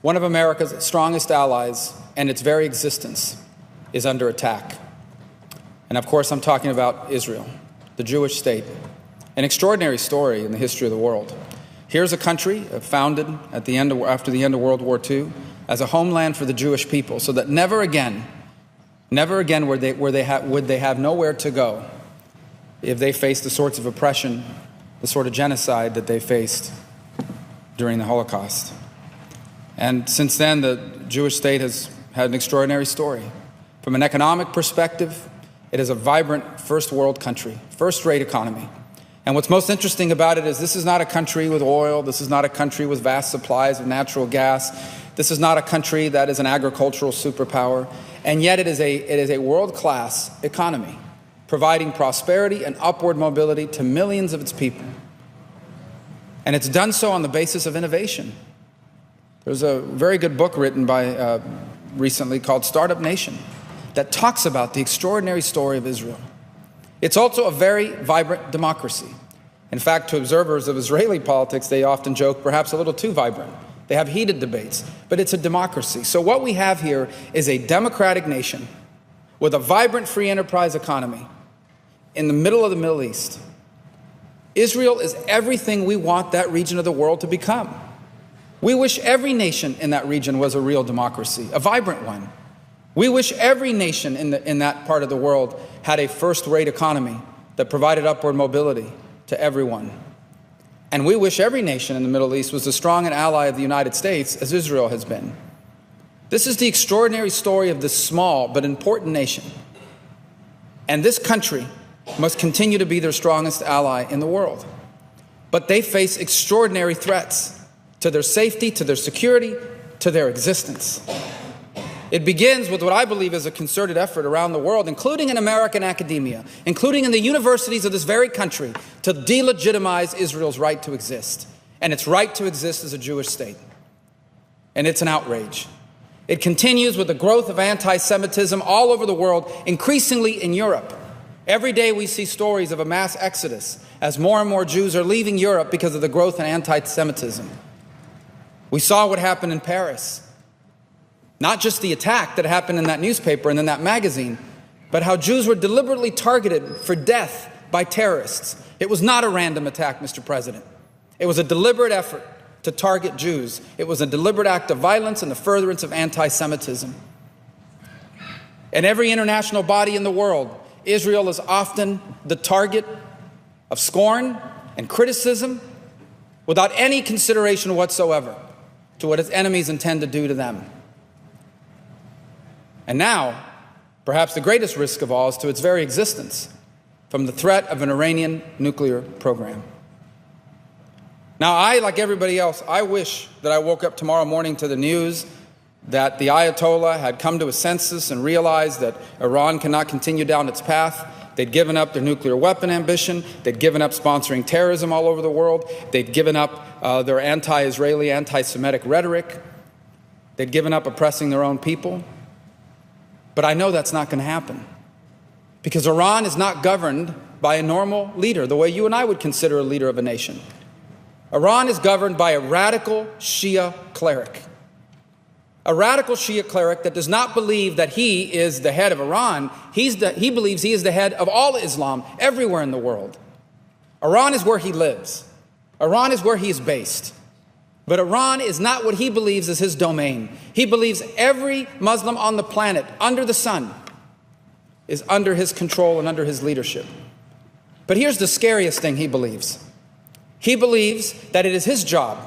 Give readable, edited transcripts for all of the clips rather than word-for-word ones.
one of America's strongest allies and its very existence is under attack. And of course, I'm talking about Israel, the Jewish state, an extraordinary story in the history of the world. Here's a country founded after the end of World War II as a homeland for the Jewish people, so that never again would they have nowhere to go if they faced the sorts of oppression, the sort of genocide that they faced during the Holocaust. And since then, the Jewish state has had an extraordinary story. From an economic perspective, it is a vibrant first world country, first-rate economy. And what's most interesting about it is this is not a country with oil. This is not a country with vast supplies of natural gas. This is not a country that is an agricultural superpower. And yet it is a world-class economy, providing prosperity and upward mobility to millions of its people. And it's done so on the basis of innovation. There's a very good book written by recently called Startup Nation that talks about the extraordinary story of Israel. It's also a very vibrant democracy. In fact, to observers of Israeli politics, they often joke perhaps a little too vibrant. They have heated debates, but it's a democracy. So what we have here is a democratic nation with a vibrant free enterprise economy in the middle of the Middle East. Israel is everything we want that region of the world to become. We wish every nation in that region was a real democracy, a vibrant one. We wish every nation in that part of the world had a first-rate economy that provided upward mobility to everyone. And we wish every nation in the Middle East was as strong an ally of the United States as Israel has been. This is the extraordinary story of this small but important nation. And this country must continue to be their strongest ally in the world. But they face extraordinary threats to their safety, to their security, to their existence. It begins with what I believe is a concerted effort around the world, including in American academia, including in the universities of this very country, to delegitimize Israel's right to exist, and its right to exist as a Jewish state. And it's an outrage. It continues with the growth of anti-Semitism all over the world, increasingly in Europe. Every day we see stories of a mass exodus as more and more Jews are leaving Europe because of the growth in anti-Semitism. We saw what happened in Paris. Not just the attack that happened in that newspaper and in that magazine, but how Jews were deliberately targeted for death by terrorists. It was not a random attack, Mr. President. It was a deliberate effort to target Jews. It was a deliberate act of violence and the furtherance of anti-Semitism. In every international body in the world, Israel is often the target of scorn and criticism without any consideration whatsoever to what its enemies intend to do to them. And now, perhaps the greatest risk of all is to its very existence, from the threat of an Iranian nuclear program. Now, like everybody else, I wish that I woke up tomorrow morning to the news that the Ayatollah had come to a sensus and realized that Iran cannot continue down its path. They'd given up their nuclear weapon ambition. They'd given up sponsoring terrorism all over the world. They'd given up their anti-Israeli, anti-Semitic rhetoric. They'd given up oppressing their own people. But I know that's not going to happen, because Iran is not governed by a normal leader, the way you and I would consider a leader of a nation. Iran is governed by a radical Shia cleric. A radical Shia cleric that does not believe that he is the head of Iran. He believes he is the head of all Islam everywhere in the world. Iran is where he lives. Iran is where he is based. But Iran is not what he believes is his domain. He believes every Muslim on the planet, under the sun, is under his control and under his leadership. But here's the scariest thing he believes. He believes that it is his job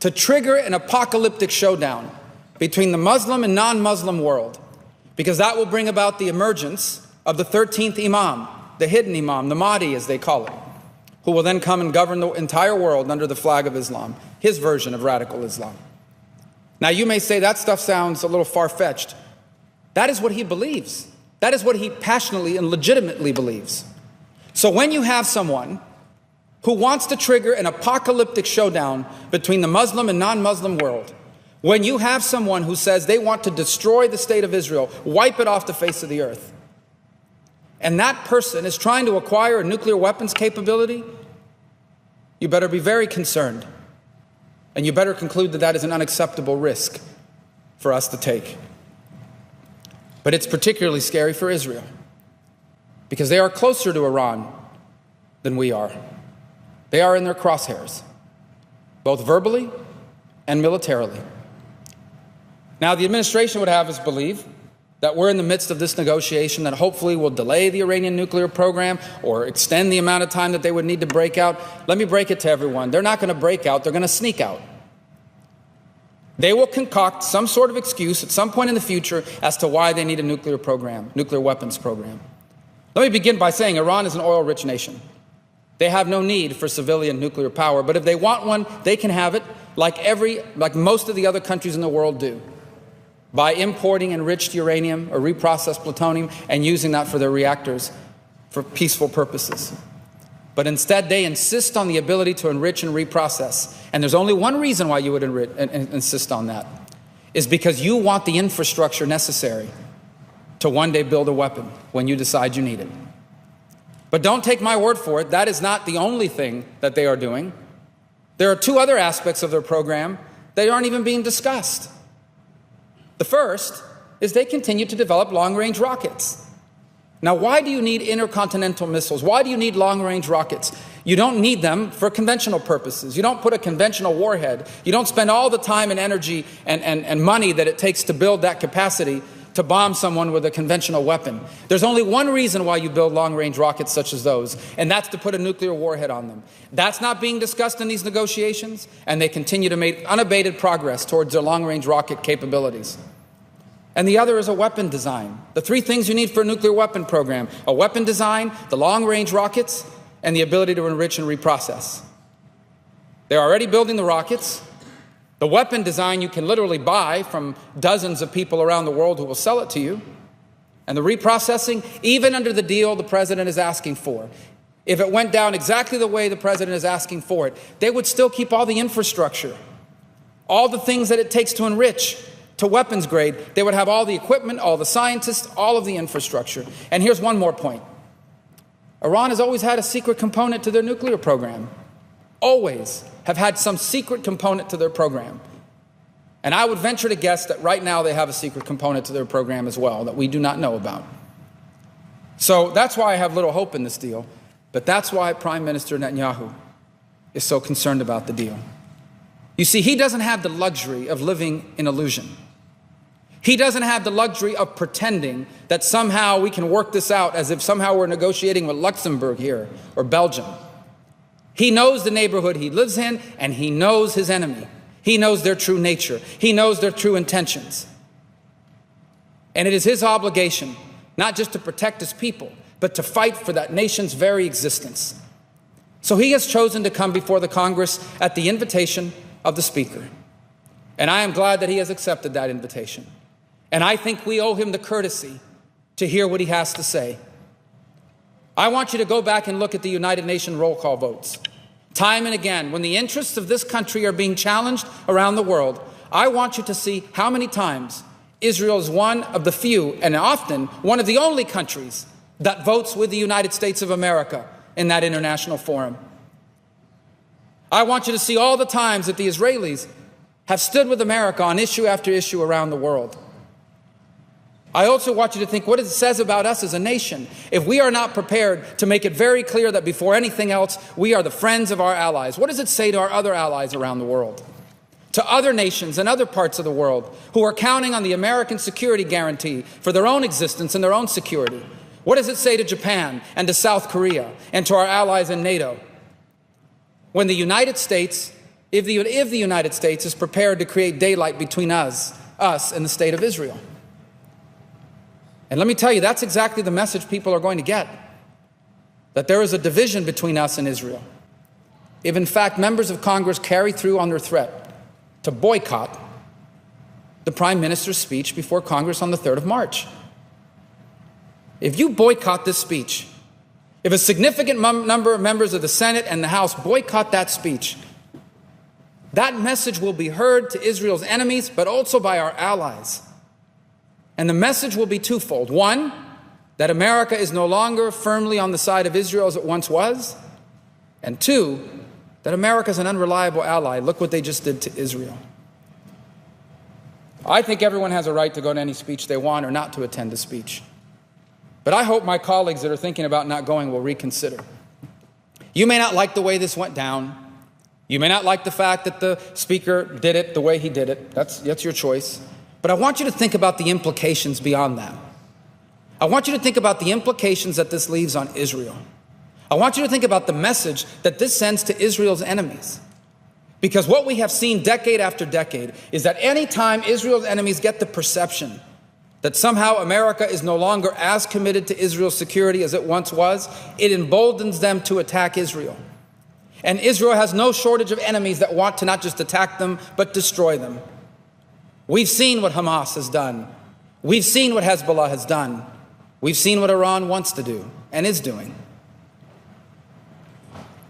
to trigger an apocalyptic showdown between the Muslim and non-Muslim world, because that will bring about the emergence of the 13th Imam, the hidden Imam, the Mahdi as they call it, who will then come and govern the entire world under the flag of Islam, his version of radical Islam. Now, you may say that stuff sounds a little far-fetched. That is what he believes. That is what he passionately and legitimately believes. So when you have someone who wants to trigger an apocalyptic showdown between the Muslim and non-Muslim world, when you have someone who says they want to destroy the state of Israel, wipe it off the face of the earth, and that person is trying to acquire a nuclear weapons capability, you better be very concerned. And you better conclude that that is an unacceptable risk for us to take. But it's particularly scary for Israel because they are closer to Iran than we are. They are in their crosshairs, both verbally and militarily. Now, the administration would have us believe that we're in the midst of this negotiation that hopefully will delay the Iranian nuclear program or extend the amount of time that they would need to break out. Let me break it to everyone. They're not going to break out. They're going to sneak out. They will concoct some sort of excuse at some point in the future as to why they need a nuclear program, nuclear weapons program. Let me begin by saying Iran is an oil-rich nation. They have no need for civilian nuclear power, but if they want one, they can have it like most of the other countries in the world do, by importing enriched uranium or reprocessed plutonium and using that for their reactors for peaceful purposes. But instead, they insist on the ability to enrich and reprocess. And there's only one reason why you would insist on that, is because you want the infrastructure necessary to one day build a weapon when you decide you need it. But don't take my word for it. That is not the only thing that they are doing. There are two other aspects of their program that aren't even being discussed. The first is they continue to develop long-range rockets. Now, why do you need intercontinental missiles? Why do you need long-range rockets? You don't need them for conventional purposes. You don't put a conventional warhead. You don't spend all the time and energy and money that it takes to build that capacity to bomb someone with a conventional weapon. There's only one reason why you build long-range rockets such as those, and that's to put a nuclear warhead on them. That's not being discussed in these negotiations, and they continue to make unabated progress towards their long-range rocket capabilities. And the other is a weapon design. The three things you need for a nuclear weapon program: a weapon design, the long-range rockets, and the ability to enrich and reprocess. They're already building the rockets. The weapon design you can literally buy from dozens of people around the world who will sell it to you. And the reprocessing, even under the deal the president is asking for, if it went down exactly the way the president is asking for it, they would still keep all the infrastructure, all the things that it takes to enrich to weapons grade. They would have all the equipment, all the scientists, all of the infrastructure. And here's one more point. Iran has always had a secret component to their nuclear program. Always have had some secret component to their program. And I would venture to guess that right now they have a secret component to their program as well that we do not know about. So that's why I have little hope in this deal. But that's why Prime Minister Netanyahu is so concerned about the deal. You see, he doesn't have the luxury of living in illusion. He doesn't have the luxury of pretending that somehow we can work this out as if somehow we're negotiating with Luxembourg here or Belgium. He knows the neighborhood he lives in, and he knows his enemy. He knows their true nature. He knows their true intentions. And it is his obligation not just to protect his people, but to fight for that nation's very existence. So he has chosen to come before the Congress at the invitation of the Speaker. And I am glad that he has accepted that invitation. And I think we owe him the courtesy to hear what he has to say. I want you to go back and look at the United Nations roll call votes. Time and again, when the interests of this country are being challenged around the world, I want you to see how many times Israel is one of the few, and often one of the only countries that votes with the United States of America in that international forum. I want you to see all the times that the Israelis have stood with America on issue after issue around the world. I also want you to think what it says about us as a nation if we are not prepared to make it very clear that before anything else, we are the friends of our allies. What does it say to our other allies around the world? To other nations and other parts of the world who are counting on the American security guarantee for their own existence and their own security? What does it say to Japan and to South Korea and to our allies in NATO? When the United States, if the United States is prepared to create daylight between us and the state of Israel. And let me tell you, that's exactly the message people are going to get, that there is a division between us and Israel. If, in fact, members of Congress carry through on their threat to boycott the Prime Minister's speech before Congress on the 3rd of March. If you boycott this speech, if a significant number of members of the Senate and the House boycott that speech, that message will be heard to Israel's enemies, but also by our allies. And the message will be twofold. One, that America is no longer firmly on the side of Israel as it once was. And two, that America is an unreliable ally. Look what they just did to Israel. I think everyone has a right to go to any speech they want or not to attend a speech. But I hope my colleagues that are thinking about not going will reconsider. You may not like the way this went down. You may not like the fact that the speaker did it the way he did it. That's your choice. But I want you to think about the implications beyond that. I want you to think about the implications that this leaves on Israel. I want you to think about the message that this sends to Israel's enemies. Because what we have seen decade after decade is that any time Israel's enemies get the perception that somehow America is no longer as committed to Israel's security as it once was, it emboldens them to attack Israel. And Israel has no shortage of enemies that want to not just attack them, but destroy them. We've seen what Hamas has done. We've seen what Hezbollah has done. We've seen what Iran wants to do and is doing.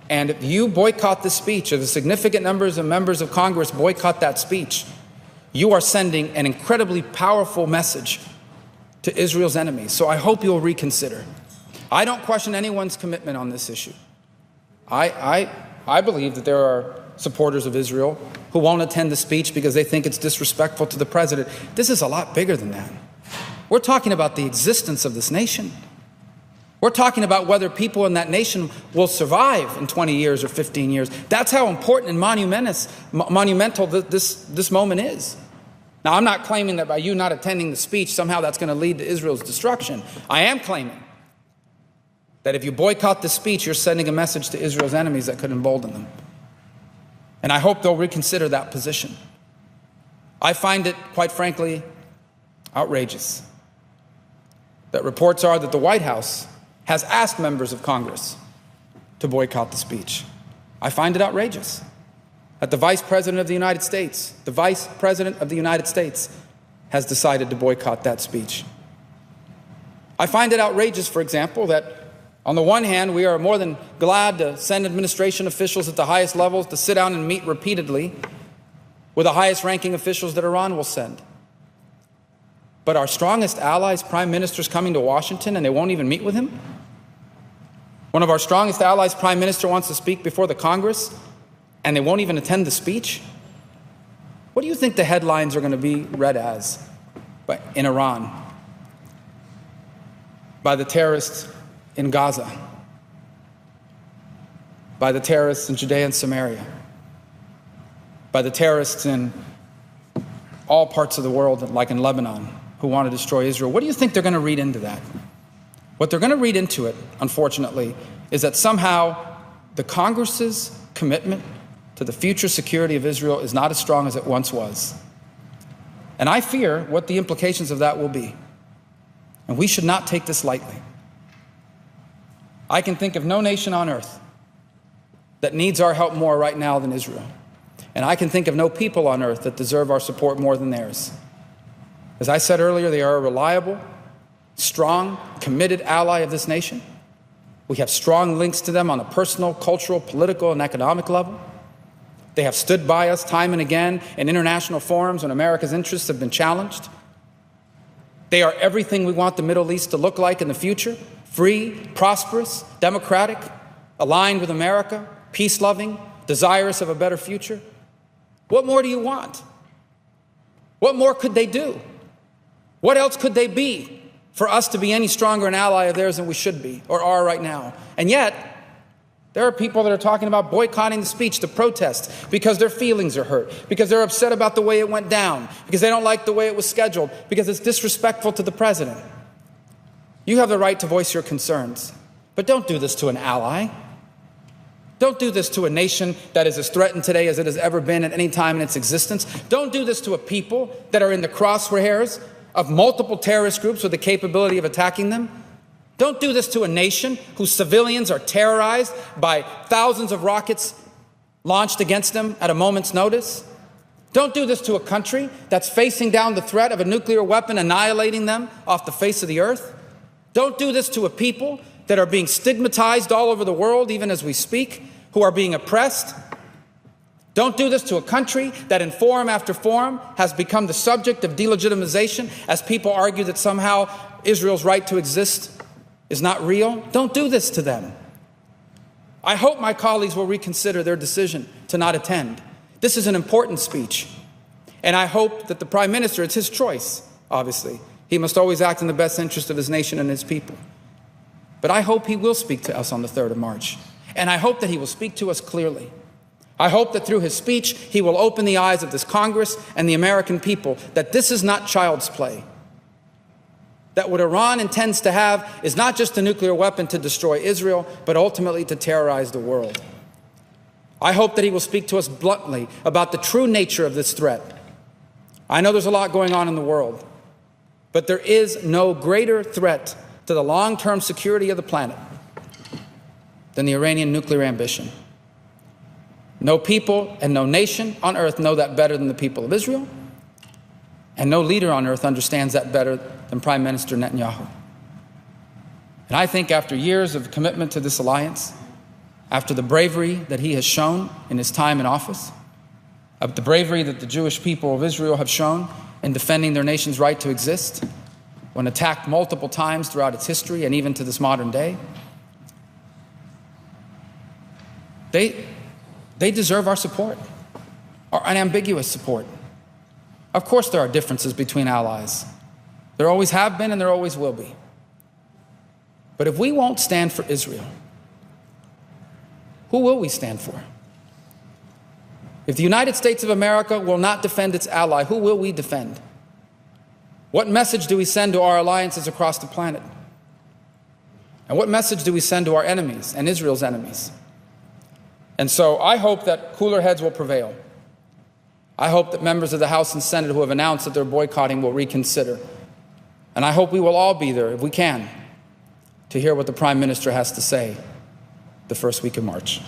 And if you boycott the speech, or the significant numbers of members of Congress boycott that speech, you are sending an incredibly powerful message to Israel's enemies. So I hope you'll reconsider. I don't question anyone's commitment on this issue. I believe that there are supporters of Israel who won't attend the speech because they think it's disrespectful to the president. This is a lot bigger than that. We're talking about the existence of this nation. We're talking about whether people in that nation will survive in 20 years or 15 years. That's how important and monumental this moment is. Now, I'm not claiming that by you not attending the speech, somehow that's going to lead to Israel's destruction. I am claiming that if you boycott the speech, you're sending a message to Israel's enemies that could embolden them. And I hope they'll reconsider that position. I find it, quite frankly, outrageous that reports are that the White House has asked members of Congress to boycott the speech. I find it outrageous that the Vice President of the United States, has decided to boycott that speech. I find it outrageous, for example, that on the one hand, we are more than glad to send administration officials at the highest levels to sit down and meet repeatedly with the highest ranking officials that Iran will send. But our strongest allies, prime minister's coming to Washington and they won't even meet with him? One of our strongest allies, prime minister, wants to speak before the Congress and they won't even attend the speech? What do you think the headlines are going to be read as in Iran? By the terrorists in Gaza, by the terrorists in Judea and Samaria, by the terrorists in all parts of the world, like in Lebanon, who want to destroy Israel. What do you think they're going to read into that? What they're going to read into it, unfortunately, is that somehow the Congress's commitment to the future security of Israel is not as strong as it once was. And I fear what the implications of that will be. And we should not take this lightly. I can think of no nation on earth that needs our help more right now than Israel. And I can think of no people on earth that deserve our support more than theirs. As I said earlier, they are a reliable, strong, committed ally of this nation. We have strong links to them on a personal, cultural, political, and economic level. They have stood by us time and again in international forums when America's interests have been challenged. They are everything we want the Middle East to look like in the future: free, prosperous, democratic, aligned with America, peace-loving, desirous of a better future. What more do you want? What more could they do? What else could they be for us to be any stronger an ally of theirs than we should be or are right now? And yet, there are people that are talking about boycotting the speech to protest because their feelings are hurt, because they're upset about the way it went down, because they don't like the way it was scheduled, because it's disrespectful to the president. You have the right to voice your concerns, but don't do this to an ally. Don't do this to a nation that is as threatened today as it has ever been at any time in its existence. Don't do this to a people that are in the crosshairs of multiple terrorist groups with the capability of attacking them. Don't do this to a nation whose civilians are terrorized by thousands of rockets launched against them at a moment's notice. Don't do this to a country that's facing down the threat of a nuclear weapon annihilating them off the face of the earth. Don't do this to a people that are being stigmatized all over the world, even as we speak, who are being oppressed. Don't do this to a country that in forum after forum has become the subject of delegitimization as people argue that somehow Israel's right to exist is not real. Don't do this to them. I hope my colleagues will reconsider their decision to not attend. This is an important speech. And I hope that the Prime Minister, it's his choice, obviously. He must always act in the best interest of his nation and his people. But I hope he will speak to us on the 3rd of March. And I hope that he will speak to us clearly. I hope that through his speech, he will open the eyes of this Congress and the American people that this is not child's play. That what Iran intends to have is not just a nuclear weapon to destroy Israel, but ultimately to terrorize the world. I hope that he will speak to us bluntly about the true nature of this threat. I know there's a lot going on in the world, but there is no greater threat to the long-term security of the planet than the Iranian nuclear ambition. No people and no nation on earth know that better than the people of Israel, and no leader on earth understands that better than Prime Minister Netanyahu. And I think after years of commitment to this alliance, after the bravery that he has shown in his time in office, of the bravery that the Jewish people of Israel have shown in defending their nation's right to exist, when attacked multiple times throughout its history and even to this modern day, they deserve our support, our unambiguous support. Of course there are differences between allies. There always have been and there always will be. But if we won't stand for Israel, who will we stand for? If the United States of America will not defend its ally, who will we defend? What message do we send to our alliances across the planet? And what message do we send to our enemies and Israel's enemies? And so I hope that cooler heads will prevail. I hope that members of the House and Senate who have announced that they're boycotting will reconsider. And I hope we will all be there, if we can, to hear what the Prime Minister has to say the first week of March.